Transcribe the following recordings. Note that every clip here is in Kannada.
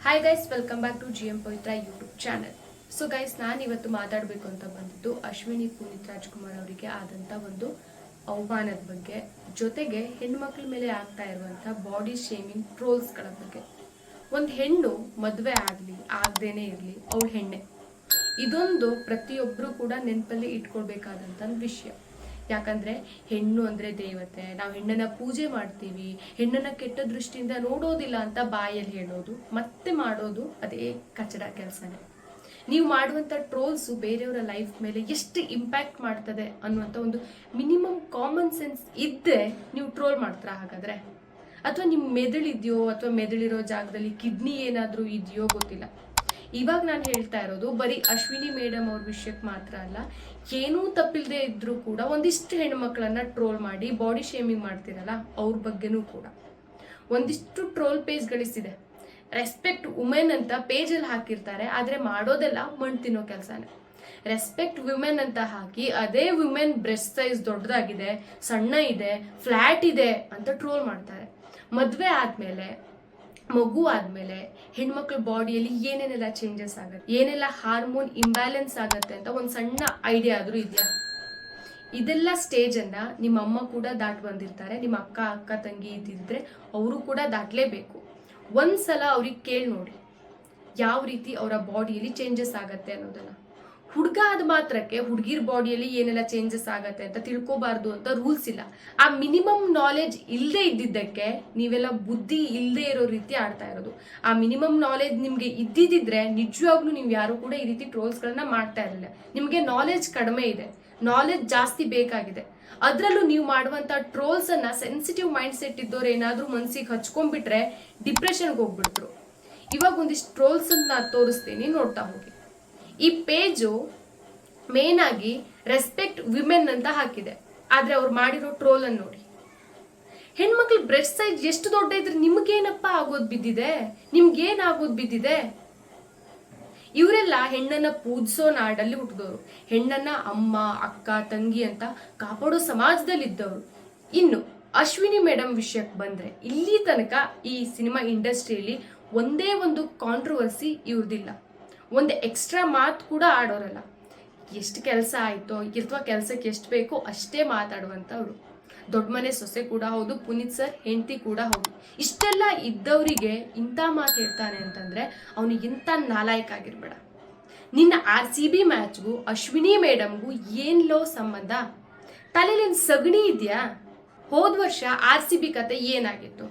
Hi guys, welcome back to GM Pavithra YouTube channel. So guys, ನಾನು ಇವತ್ತು ಮಾತಾಡಬೇಕು ಅಂತ ಬಂದಿದ್ದು ಅಶ್ವಿನಿ ಪುನೀತ್ ರಾಜ್ಕುಮಾರ್ ಅವರಿಗೆ ಆದಂಥ ಒಂದು ಅವಮಾನದ ಬಗ್ಗೆ, ಜೊತೆಗೆ ಹೆಣ್ಮಕ್ಳ ಮೇಲೆ ಆಗ್ತಾ ಇರುವಂಥ ಬಾಡಿ ಶೇಮಿಂಗ್ ಟ್ರೋಲ್ಸ್ಗಳ ಬಗ್ಗೆ. ಒಂದು ಹೆಣ್ಣು ಮದುವೆ ಆಗಲಿ ಆಗದೇನೆ ಇರಲಿ, ಅವಳು ಹೆಣ್ಣೆ. ಇದೊಂದು ಪ್ರತಿಯೊಬ್ಬರು ಕೂಡ ನೆನಪಲ್ಲಿ ಇಟ್ಕೊಳ್ಬೇಕಾದಂಥ ವಿಷಯ. ಯಾಕಂದ್ರೆ ಹೆಣ್ಣು ಅಂದ್ರೆ ದೇವತೆ, ನಾವು ಹೆಣ್ಣನ್ನ ಪೂಜೆ ಮಾಡ್ತೀವಿ, ಹೆಣ್ಣನ್ನ ಕೆಟ್ಟ ದೃಷ್ಟಿಯಿಂದ ನೋಡೋದಿಲ್ಲ ಅಂತ ಬಾಯಲ್ಲಿ ಹೇಳೋದು ಮತ್ತೆ ಮಾಡೋದು ಅದೇ ಕಚಡ ಕೆಲಸನೇ. ನೀವು ಮಾಡುವಂಥ ಟ್ರೋಲ್ಸು ಬೇರೆಯವರ ಲೈಫ್ ಮೇಲೆ ಎಷ್ಟು ಇಂಪ್ಯಾಕ್ಟ್ ಮಾಡ್ತದೆ ಅನ್ನುವಂಥ ಒಂದು ಮಿನಿಮಮ್ ಕಾಮನ್ ಸೆನ್ಸ್ ಇದ್ದೇ ನೀವು ಟ್ರೋಲ್ ಮಾಡ್ತೀರಾ ಹಾಗಾದ್ರೆ? ಅಥವಾ ನಿಮ್ಮ ಮೆದುಳಿದೆಯೋ ಅಥವಾ ಮೆದುಳಿರೋ ಜಾಗದಲ್ಲಿ ಕಿಡ್ನಿ ಏನಾದರೂ ಇದೆಯೋ ಗೊತ್ತಿಲ್ಲ. ಇವಾಗ ನಾನು ಹೇಳ್ತಾ ಇರೋದು ಬರೀ ಅಶ್ವಿನಿ ಮೇಡಮ್ ಅವ್ರ ವಿಷಯಕ್ಕೆ ಮಾತ್ರ ಅಲ್ಲ, ಏನೂ ತಪ್ಪಿಲ್ಲದೆ ಇದ್ರೂ ಕೂಡ ಒಂದಿಷ್ಟು ಹೆಣ್ಮಕ್ಳನ್ನ ಟ್ರೋಲ್ ಮಾಡಿ ಬಾಡಿ ಶೇಮಿಂಗ್ ಮಾಡ್ತಿರಲ್ಲ ಅವ್ರ ಬಗ್ಗೆನೂ ಕೂಡ ಒಂದಿಷ್ಟು ಟ್ರೋಲ್ ಪೇಜ್ಗಳಿಸಿದೆ. ರೆಸ್ಪೆಕ್ಟ್ ವುಮೆನ್ ಅಂತ ಪೇಜಲ್ಲಿ ಹಾಕಿರ್ತಾರೆ, ಆದರೆ ಮಾಡೋದೆಲ್ಲ ಮಣ್ಣು ತಿನ್ನೋ ಕೆಲಸನೇ. ರೆಸ್ಪೆಕ್ಟ್ ವಿಮೆನ್ ಅಂತ ಹಾಕಿ ಅದೇ ವಿಮೆನ್ ಬ್ರೆಸ್ಟ್ ಸೈಜ್ ದೊಡ್ಡದಾಗಿದೆ, ಸಣ್ಣ ಇದೆ, ಫ್ಲಾಟ್ ಇದೆ ಅಂತ ಟ್ರೋಲ್ ಮಾಡ್ತಾರೆ. ಮದುವೆ ಆದ್ಮೇಲೆ, ಮಗು ಆದ್ಮೇಲೆ ಹೆಣ್ಮಕ್ಳ ಬಾಡಿಯಲ್ಲಿ ಏನೇನೆಲ್ಲ ಚೇಂಜಸ್ ಆಗುತ್ತೆ, ಏನೆಲ್ಲ ಹಾರ್ಮೋನ್ ಇಂಬ್ಯಾಲೆನ್ಸ್ ಆಗತ್ತೆ ಅಂತ ಒಂದು ಸಣ್ಣ ಐಡಿಯಾ ಆದ್ರೂ ಇದೆಯಾ? ಇದೆಲ್ಲ ಸ್ಟೇಜ್ ಅನ್ನ ನಿಮ್ಮ ಅಮ್ಮ ಕೂಡ ದಾಟ್ ಬಂದಿರ್ತಾರೆ, ನಿಮ್ಮ ಅಕ್ಕ ತಂಗಿ ಇದ್ದಿದ್ರೆ ಅವರು ಕೂಡ ದಾಟ್ಲೇಬೇಕು. ಒಂದ್ಸಲ ಅವ್ರಿಗೆ ಕೇಳಿ ನೋಡಿ ಯಾವ ರೀತಿ ಅವರ ಬಾಡಿಯಲ್ಲಿ ಚೇಂಜಸ್ ಆಗತ್ತೆ ಅನ್ನೋದನ್ನ. ಹುಡುಗ ಆದ ಮಾತ್ರಕ್ಕೆ ಹುಡುಗಿರ್ ಬಾಡಿಯಲ್ಲಿ ಏನೆಲ್ಲ ಚೇಂಜಸ್ ಆಗತ್ತೆ ಅಂತ ತಿಳ್ಕೊಬಾರ್ದು ಅಂತ ರೂಲ್ಸ್ ಇಲ್ಲ. ಆ ಮಿನಿಮಮ್ ನಾಲೆಜ್ ಇಲ್ಲದೆ ಇದ್ದಿದ್ದಕ್ಕೆ ನೀವೆಲ್ಲ ಬುದ್ಧಿ ಇಲ್ಲದೆ ಇರೋ ರೀತಿ ಆಡ್ತಾ ಇರೋದು. ಆ ಮಿನಿಮಮ್ ನಾಲೆಜ್ ನಿಮ್ಗೆ ಇದ್ದಿದ್ರೆ ನಿಜವಾಗ್ಲೂ ನೀವು ಯಾರು ಕೂಡ ಈ ರೀತಿ ಟ್ರೋಲ್ಸ್ಗಳನ್ನ ಮಾಡ್ತಾ ಇರಲಿಲ್ಲ. ನಿಮ್ಗೆ ನಾಲೆಜ್ ಕಡಿಮೆ ಇದೆ, ನಾಲೆಜ್ ಜಾಸ್ತಿ ಬೇಕಾಗಿದೆ. ಅದ್ರಲ್ಲೂ ನೀವು ಮಾಡುವಂತ ಟ್ರೋಲ್ಸ್ ಅನ್ನ ಸೆನ್ಸಿಟಿವ್ ಮೈಂಡ್ ಸೆಟ್ ಇದ್ದವ್ರು ಏನಾದ್ರೂ ಮನ್ಸಿಗೆ ಹಚ್ಕೊಂಡ್ಬಿಟ್ರೆ ಡಿಪ್ರೆಷನ್ಗೆ ಹೋಗ್ಬಿಟ್ರು. ಇವಾಗ ಒಂದಿಷ್ಟು ಟ್ರೋಲ್ಸ್ ಅನ್ನ ತೋರಿಸ್ತೀನಿ, ನೋಡ್ತಾ ಹೋಗಿ. ಈ ಪೇಜು ಮೇನ್ ಆಗಿ ರೆಸ್ಪೆಕ್ಟ್ ವಿಮೆನ್ ಅಂತ ಹಾಕಿದೆ, ಆದ್ರೆ ಅವ್ರು ಮಾಡಿರೋ ಟ್ರೋಲ್ ಅನ್ನು ನೋಡಿ. ಹೆಣ್ಮಕ್ಳು ಬ್ರೆಸ್ಟ್ ಸೈಜ್ ಎಷ್ಟು ದೊಡ್ಡ ಇದ್ರೆ ನಿಮ್ಗೇನಪ್ಪ ಆಗೋದ್ ಬಿದ್ದಿದೆ, ನಿಮ್ಗೇನ್ ಆಗೋದ್ ಬಿದ್ದಿದೆ? ಇವರೆಲ್ಲ ಹೆಣ್ಣನ್ನ ಪೂಜಿಸೋ ನಾಡಲ್ಲಿ ಹುಟ್ಟಿದವರು, ಹೆಣ್ಣನ್ನ ಅಮ್ಮ ಅಕ್ಕ ತಂಗಿ ಅಂತ ಕಾಪಾಡೋ ಸಮಾಜದಲ್ಲಿ ಇದ್ದವರು. ಇನ್ನು ಅಶ್ವಿನಿ ಮೇಡಮ್ ವಿಷಯಕ್ಕೆ ಬಂದ್ರೆ, ಇಲ್ಲಿ ತನಕ ಈ ಸಿನಿಮಾ ಇಂಡಸ್ಟ್ರಿಯಲ್ಲಿ ಒಂದೇ ಒಂದು ಕಾಂಟ್ರವರ್ಸಿ ಇವ್ರದಿಲ್ಲ, ಒಂದು ಎಕ್ಸ್ಟ್ರಾ ಮಾತು ಕೂಡ ಆಡೋರಲ್ಲ. ಎಷ್ಟು ಕೆಲಸ ಆಯ್ತೋ ಅಥವಾ ಕೆಲಸಕ್ಕೆ ಎಷ್ಟು ಬೇಕೋ ಅಷ್ಟೇ ಮಾತಾಡುವಂಥವ್ರು. ದೊಡ್ಡ ಮನೆ ಸೊಸೆ ಕೂಡ ಹೌದು, ಪುನೀತ್ ಸರ್ ಹೆಂಡತಿ ಕೂಡ ಹೌದು. ಇಷ್ಟೆಲ್ಲ ಇದ್ದವರಿಗೆ ಇಂಥ ಮಾತು ಹೇಳ್ತಾನೆ ಅಂತಂದ್ರೆ ಅವನಿಗಿಂತ ನಾಲಾಯಕ್ ಆಗಿರ್ಬೇಡ. ನಿನ್ನ RCB ಮ್ಯಾಚ್ಗೂ ಅಶ್ವಿನಿ ಮೇಡಮ್ಗೂ ಏನ್ಲೋ ಸಂಬಂಧ? ತಲೆಯಲ್ಲಿ ಸಗಣಿ ಇದೆಯಾ? ಹೋದ ವರ್ಷ RCB ಕತೆ ಏನಾಗಿತ್ತು,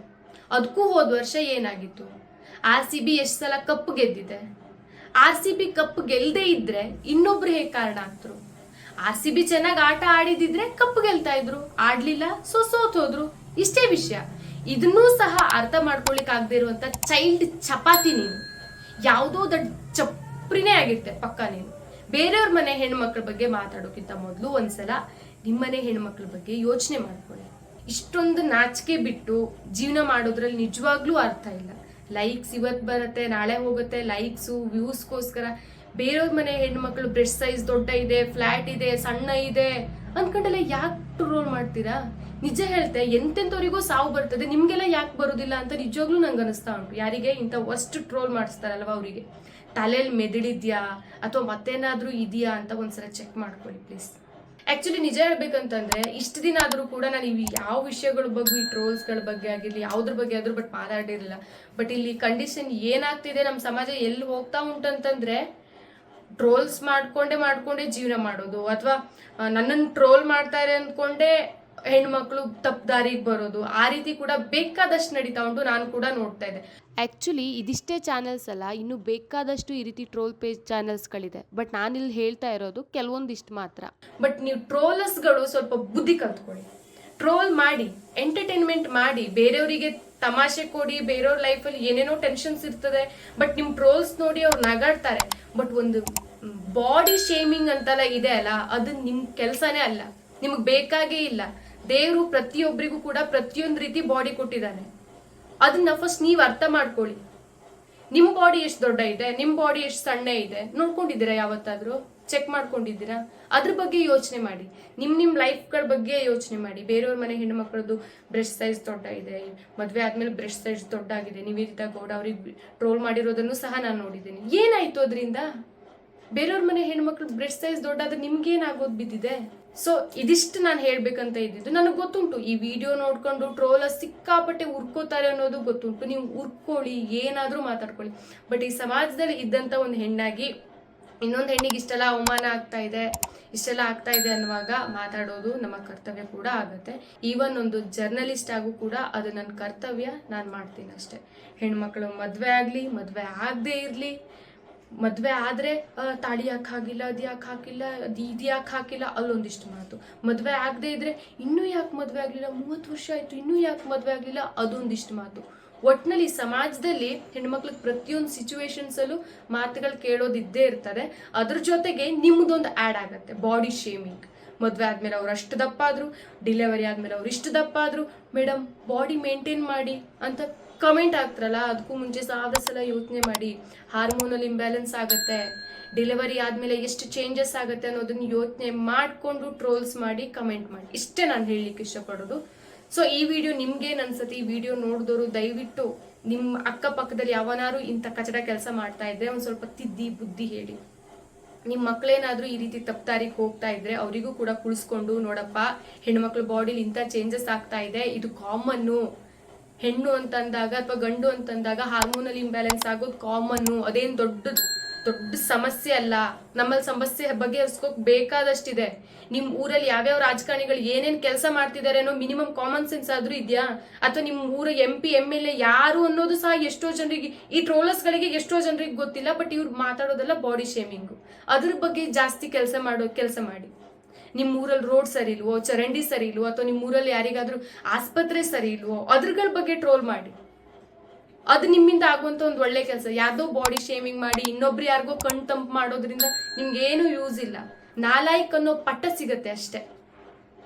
ಅದಕ್ಕೂ ಹೋದ ವರ್ಷ ಏನಾಗಿತ್ತು? RCB ಎಷ್ಟು ಸಲ ಕಪ್ ಗೆದ್ದಿದೆ? RCB ಕಪ್ ಗೆಲ್ದೇ ಇದ್ರೆ ಇನ್ನೊಬ್ರು ಹೇಗೆ ಕಾರಣ ಆಗ್ತರು? RCB ಚೆನ್ನಾಗಿ ಆಟ ಆಡಿದಿದ್ರೆ ಕಪ್ ಗೆಲ್ತಾ ಇದ್ರು, ಆಡ್ಲಿಲ್ಲ ಸೋತ್ ಹೋದ್ರು, ಇಷ್ಟೇ ವಿಷಯ. ಇದನ್ನೂ ಸಹ ಅರ್ಥ ಮಾಡ್ಕೊಳಿಕ್ ಆಗದೆ ಇರುವಂತ ಚೈಲ್ಡ್ ಚಪಾತಿ ನೀನು. ಯಾವುದೋ ದೊಡ್ಡ ಚಪ್ರಿನೇ ಆಗಿರ್ತೆ ಪಕ್ಕ ನೀನು. ಬೇರೆಯವ್ರ ಮನೆ ಹೆಣ್ಮಕ್ಳ ಬಗ್ಗೆ ಮಾತಾಡೋಕ್ಕಿಂತ ಮೊದಲು ಒಂದ್ಸಲ ನಿಮ್ಮನೆ ಹೆಣ್ಮಕ್ಳ ಬಗ್ಗೆ ಯೋಚನೆ ಮಾಡ್ಕೊಳ್ಳಿ. ಇಷ್ಟೊಂದು ನಾಚಿಕೆ ಬಿಟ್ಟು ಜೀವನ ಮಾಡೋದ್ರಲ್ಲಿ ನಿಜವಾಗ್ಲೂ ಅರ್ಥ ಇಲ್ಲ. ಲೈಕ್ಸ್ ಇವತ್ತು ಬರುತ್ತೆ ನಾಳೆ ಹೋಗುತ್ತೆ, ಲೈಕ್ಸು ವ್ಯೂಸ್ಗೋಸ್ಕರ ಬೇರೆಯವ್ರ ಮನೆ ಹೆಣ್ಮಕ್ಳು ಬ್ರೆಸ್ಟ್ ಸೈಜ್ ದೊಡ್ಡ ಇದೆ, ಫ್ಲಾಟ್ ಇದೆ, ಸಣ್ಣ ಇದೆ ಅನ್ಕೊಂಡೆಲ್ಲ ಯಾಕೆ ಟ್ರೋಲ್ ಮಾಡ್ತೀರಾ? ನಿಜ ಹೇಳ್ತೆ, ಎಂತೆಂಥವ್ರಿಗೂ ಸಾವು ಬರ್ತದೆ, ನಿಮ್ಗೆಲ್ಲ ಯಾಕೆ ಬರೋದಿಲ್ಲ ಅಂತ ನಿಜವಾಗ್ಲೂ ನಂಗೆ ಅನಿಸ್ತಾ ಉಂಟು. ಯಾರಿಗೆ ಇಂಥ ವರ್ಸ್ಟ್ ಟ್ರೋಲ್ ಮಾಡಿಸ್ತಾರಲ್ವ ಅವರಿಗೆ ತಲೆಯಲ್ಲಿ ಮೆದುಳಿದ್ಯಾ ಅಥವಾ ಮತ್ತೇನಾದ್ರೂ ಇದೆಯಾ ಅಂತ ಒಂದ್ಸಲ ಚೆಕ್ ಮಾಡ್ಕೊಳ್ಳಿ ಪ್ಲೀಸ್. ಆಕ್ಚುಲಿ ನಿಜ ಹೇಳ್ಬೇಕಂತಂದ್ರೆ ಇಷ್ಟು ದಿನ ಆದ್ರೂ ಕೂಡ ನಾನು ಯಾವ ವಿಷಯಗಳ ಬಗ್ಗೆ, ಈ ಟ್ರೋಲ್ಸ್ಗಳ ಬಗ್ಗೆ ಆಗಿರ್ಲಿ ಯಾವ್ದ್ರ ಬಗ್ಗೆ ಆದ್ರೂ ಬಟ್ ಮಾತಾಡಿರಲಿಲ್ಲ. ಬಟ್ ಇಲ್ಲಿ ಕಂಡೀಷನ್ ಏನಾಗ್ತಿದೆ, ನಮ್ಮ ಸಮಾಜ ಎಲ್ಲಿ ಹೋಗ್ತಾ ಉಂಟಂತಂದ್ರೆ ಟ್ರೋಲ್ಸ್ ಮಾಡ್ಕೊಂಡೇ ಜೀವನ ಮಾಡೋದು, ಅಥವಾ ನನ್ನನ್ನು ಟ್ರೋಲ್ ಮಾಡ್ತಾರೆ ಅಂದ್ಕೊಂಡೆ ಹೆಣ್ಮಕ್ಳು ತಪ್ಪು ದಾರಿಗೆ ಬರೋದು, ಆ ರೀತಿ ಕೂಡ ಬೇಕಾದಷ್ಟು ನಡೀತಾ ಉಂಟು. ನಾನು ಕೂಡ ನೋಡ್ತಾ ಇದ್ದೆ. ಆ್ಯಕ್ಚುಲಿ ಇದಿಷ್ಟೇ ಚಾನಲ್ಸ್ ಅಲ್ಲ, ಇನ್ನು ಬೇಕಾದಷ್ಟು ಈ ರೀತಿ ಟ್ರೋಲ್ ಪೇಜ್ ಚಾನಲ್ಸ್ಗಳಿದೆ. ಬಟ್ ನಾನಿಲ್ಲಿ ಹೇಳ್ತಾ ಇರೋದು ಕೆಲವೊಂದಿಷ್ಟು ಮಾತ್ರ. ಬಟ್ ನೀವು ಟ್ರೋಲರ್ಸ್ಗಳು ಸ್ವಲ್ಪ ಬುದ್ಧಿ ಕಲ್ತ್ಕೊಳ್ಳಿ. ಟ್ರೋಲ್ ಮಾಡಿ, ಎಂಟರ್ಟೈನ್ಮೆಂಟ್ ಮಾಡಿ, ಬೇರೆಯವರಿಗೆ ತಮಾಷೆ ಕೊಡಿ. ಬೇರೆಯವ್ರ ಲೈಫಲ್ಲಿ ಏನೇನೋ ಟೆನ್ಷನ್ಸ್ ಇರ್ತದೆ, ಬಟ್ ನಿಮ್ಮ ಟ್ರೋಲ್ಸ್ ನೋಡಿ ಅವ್ರು ನಗಾಡ್ತಾರೆ. ಬಟ್ ಒಂದು ಬಾಡಿ ಶೇಮಿಂಗ್ ಅಂತೆಲ್ಲ ಇದೆ ಅಲ್ಲ, ಅದು ನಿಮ್ಮ ಕೆಲಸನೇ ಅಲ್ಲ, ನಿಮಗೆ ಬೇಕಾಗೇ ಇಲ್ಲ. ದೇವರು ಪ್ರತಿಯೊಬ್ಬರಿಗೂ ಕೂಡ ಪ್ರತಿಯೊಂದು ರೀತಿ ಬಾಡಿ ಕೊಟ್ಟಿದ್ದಾನೆ. ಅದನ್ನ ಫಸ್ಟ್ ನೀವು ಅರ್ಥ ಮಾಡ್ಕೊಳ್ಳಿ. ನಿಮ್ಮ ಬಾಡಿ ಎಷ್ಟು ದೊಡ್ಡ ಇದೆ, ನಿಮ್ಮ ಬಾಡಿ ಎಷ್ಟು ಸಣ್ಣ ಇದೆ ನೋಡ್ಕೊಂಡಿದ್ದೀರಾ? ಯಾವತ್ತಾದ್ರೂ ಚೆಕ್ ಮಾಡ್ಕೊಂಡಿದ್ದೀರಾ? ಅದ್ರ ಬಗ್ಗೆ ಯೋಚನೆ ಮಾಡಿ. ನಿಮ್ಮ ಲೈಫ್ಗಳ ಬಗ್ಗೆ ಯೋಚನೆ ಮಾಡಿ. ಬೇರೆಯವ್ರ ಮನೆ ಹೆಣ್ಮಕ್ಳದ್ದು ಬ್ರೆಸ್ಟ್ ಸೈಜ್ ದೊಡ್ಡ ಇದೆ, ಮದುವೆ ಆದ್ಮೇಲೆ ಬ್ರೆಸ್ಟ್ ಸೈಜ್ ದೊಡ್ಡ ಆಗಿದೆ, ನಿವೇದಿತಾ ಗೌಡ ಅವ್ರಿಗೆ ಟ್ರೋಲ್ ಮಾಡಿರೋದನ್ನು ಸಹ ನಾನು ನೋಡಿದ್ದೀನಿ. ಏನಾಯ್ತು ಅದರಿಂದ? ಬೇರೆಯವ್ರ ಮನೆ ಹೆಣ್ಮಕ್ಳು ಬ್ರೆಸ್ಟ್ ಸೈಜ್ ದೊಡ್ಡಾದ್ರೆ ನಿಮ್ಗೇನಾಗೋದು ಬಿದ್ದಿದೆ? ಸೊ ಇದಿಷ್ಟು ನಾನು ಹೇಳ್ಬೇಕಂತ ಇದ್ದಿದ್ದು. ನನಗೆ ಗೊತ್ತುಂಟು ಈ ವಿಡಿಯೋ ನೋಡ್ಕೊಂಡು ಟ್ರೋಲ ಸಿಕ್ಕಾಪಟ್ಟೆ ಉರ್ಕೋತಾರೆ ಅನ್ನೋದು ಗೊತ್ತುಂಟು. ನೀವು ಉರ್ಕೊಳ್ಳಿ, ಏನಾದ್ರೂ ಮಾತಾಡ್ಕೊಳ್ಳಿ. ಬಟ್ ಈ ಸಮಾಜದಲ್ಲಿ ಇದ್ದಂತ ಒಂದು ಹೆಣ್ಣಾಗಿ ಇನ್ನೊಂದು ಹೆಣ್ಣಿಗೆ ಇಷ್ಟೆಲ್ಲ ಅವಮಾನ ಇಷ್ಟೆಲ್ಲ ಆಗ್ತಾ ಇದೆ ಅನ್ನುವಾಗ ಮಾತಾಡೋದು ನಮ್ಮ ಕರ್ತವ್ಯ ಕೂಡ ಆಗುತ್ತೆ. ಈವನ್ ಒಂದು ಜರ್ನಲಿಸ್ಟ್ ಆಗು ಕೂಡ ಅದು ನನ್ನ ಕರ್ತವ್ಯ, ನಾನು ಮಾಡ್ತೀನಿ ಅಷ್ಟೇ. ಹೆಣ್ಮಕ್ಳು ಮದುವೆ ಆಗಲಿ, ಮದುವೆ ಆಗದೆ ಇರಲಿ, ಮದುವೆ ಆದರೆ ತಾಳಿ ಯಾಕೆ ಹಾಕಿಲ್ಲ, ಅದು ಯಾಕೆ ಹಾಕಿಲ್ಲ, ಇದು ಯಾಕೆ ಹಾಕಿಲ್ಲ, ಅಲ್ಲೊಂದಿಷ್ಟು ಮಾತು. ಮದುವೆ ಆಗದೆ ಇದ್ರೆ ಇನ್ನೂ ಯಾಕೆ ಮದುವೆ ಆಗಲಿಲ್ಲ, 30 ವರ್ಷ ಆಯಿತು ಇನ್ನೂ ಯಾಕೆ ಮದುವೆ ಆಗಲಿಲ್ಲ, ಅದೊಂದಿಷ್ಟು ಮಾತು. ಒಟ್ಟಿನಲ್ಲಿ ಸಮಾಜದಲ್ಲಿ ಹೆಣ್ಮಕ್ಳಿಗೆ ಪ್ರತಿಯೊಂದು ಸಿಚುವೇಶನ್ಸಲ್ಲೂ ಮಾತುಗಳು ಕೇಳೋದಿದ್ದೇ ಇರ್ತದೆ. ಅದ್ರ ಜೊತೆಗೆ ನಿಮ್ಮದೊಂದು ಆ್ಯಡ್ ಆಗುತ್ತೆ, ಬಾಡಿ ಶೇಮಿಂಗ್. ಮದುವೆ ಆದಮೇಲೆ ಅವ್ರು ಅಷ್ಟು ದಪ್ಪ ಆದರು, ಡೆಲಿವರಿ ಆದಮೇಲೆ ಅವ್ರು ಇಷ್ಟು ದಪ್ಪ ಆದರು, ಮೇಡಮ್ ಬಾಡಿ ಮೇಂಟೈನ್ ಮಾಡಿ ಅಂತ ಕಮೆಂಟ್ ಆಗ್ತಾರಲ್ಲ, ಅದಕ್ಕೂ ಮುಂಚೆ 1000 ಸಲ ಯೋಚನೆ ಮಾಡಿ. ಹಾರ್ಮೋನಲ್ ಇಂಬ್ಯಾಲೆನ್ಸ್ ಆಗುತ್ತೆ, ಡೆಲಿವರಿ ಆದಮೇಲೆ ಎಷ್ಟು ಚೇಂಜಸ್ ಆಗುತ್ತೆ ಅನ್ನೋದನ್ನ ಯೋಚನೆ ಮಾಡಿಕೊಂಡು ಟ್ರೋಲ್ಸ್ ಮಾಡಿ ಕಮೆಂಟ್ ಮಾಡಿ. ಇಷ್ಟೇ ನಾನು ಹೇಳಲಿಕ್ಕೆ ಇಷ್ಟಪಡೋದು. ಸೊ ಈ ವಿಡಿಯೋ ನಿಮ್ಗೇನು ಅನ್ಸುತ್ತೆ? ಈ ವಿಡಿಯೋ ನೋಡಿದವರು ದಯವಿಟ್ಟು ನಿಮ್ಮ ಅಕ್ಕಪಕ್ಕದಲ್ಲಿ ಯಾವನಾರು ಇಂಥ ಕಚಡ ಕೆಲಸ ಮಾಡ್ತಾ ಇದ್ರೆ ಒಂದು ಸ್ವಲ್ಪ ತಿದ್ದಿ ಬುದ್ಧಿ ಹೇಳಿ. ನಿಮ್ಮ ಮಕ್ಳೇನಾದ್ರೂ ಈ ರೀತಿ ತಪ್ಪದಾರಿಗೆ ಹೋಗ್ತಾ ಇದ್ರೆ ಅವರಿಗೂ ಕೂಡ ಕುಳಿಸ್ಕೊಂಡು, ನೋಡಪ್ಪ ಹೆಣ್ಮಕ್ಳು ಬಾಡಿಲಿ ಇಂಥ ಚೇಂಜಸ್ ಆಗ್ತಾ ಇದೆ, ಇದು ಕಾಮನ್ನು. ಹೆಣ್ಣು ಅಂತಂದಾಗ ಅಥವಾ ಗಂಡು ಅಂತಂದಾಗ ಹಾರ್ಮೋನಲ್ ಇಂಬ್ಯಾಲೆನ್ಸ್ ಆಗೋದು ಕಾಮನ್ನು, ಅದೇನು ದೊಡ್ಡ ಸಮಸ್ಯೆ ಅಲ್ಲ. ನಮ್ಮಲ್ಲಿ ಸಮಸ್ಯೆ ಬಗೆಹರಿಸ್ಕೋಕ್ ಬೇಕಾದಷ್ಟಿದೆ. ನಿಮ್ ಊರಲ್ಲಿ ಯಾವ್ಯಾವ ರಾಜಕಾರಣಿಗಳು ಏನೇನ್ ಕೆಲಸ ಮಾಡ್ತಿದ್ದಾರೆ ಅನ್ನೋ ಮಿನಿಮಮ್ ಕಾಮನ್ ಸೆನ್ಸ್ ಆದ್ರೂ ಇದೆಯಾ? ಅಥವಾ ನಿಮ್ ಊರ MP MLA ಯಾರು ಅನ್ನೋದು ಸಹ ಎಷ್ಟೋ ಜನರಿಗೆ, ಈ ಟ್ರೋಲರ್ಸ್ ಗಳಿಗೆ ಎಷ್ಟೋ ಜನರಿಗೆ ಗೊತ್ತಿಲ್ಲ. ಬಟ್ ಇವ್ರು ಮಾತಾಡೋದೆಲ್ಲ ಬಾಡಿ ಶೇಮಿಂಗು. ಅದ್ರ ಬಗ್ಗೆ ಜಾಸ್ತಿ ಕೆಲಸ ಮಾಡಿ. ನಿಮ್ಮ ಊರಲ್ಲಿ ರೋಡ್ ಸರಿ ಇಲ್ವೋ, ಚರಂಡಿ ಸರಿ ಇಲ್ವೋ, ಅಥವಾ ನಿಮ್ಮ ಊರಲ್ಲಿ ಯಾರಿಗಾದ್ರೂ ಆಸ್ಪತ್ರೆ ಸರಿ ಇಲ್ವೋ, ಅದ್ರಗಳ ಬಗ್ಗೆ ಟ್ರೋಲ್ ಮಾಡಿ. ಅದು ನಿಮ್ಮಿಂದ ಆಗುವಂತ ಒಂದು ಒಳ್ಳೆ ಕೆಲಸ. ಯಾರ್ದೋ ಬಾಡಿ ಶೇಮಿಂಗ್ ಮಾಡಿ ಇನ್ನೊಬ್ರು ಯಾರಿಗೋ ಕಣ್ ತಂಪು ಮಾಡೋದ್ರಿಂದ ನಿಮ್ಗೆ ಏನು ಯೂಸ್ ಇಲ್ಲ. ನಾಲಾಯಕ್ ಅನ್ನೋ ಪಟ್ಟ ಸಿಗತ್ತೆ ಅಷ್ಟೇ.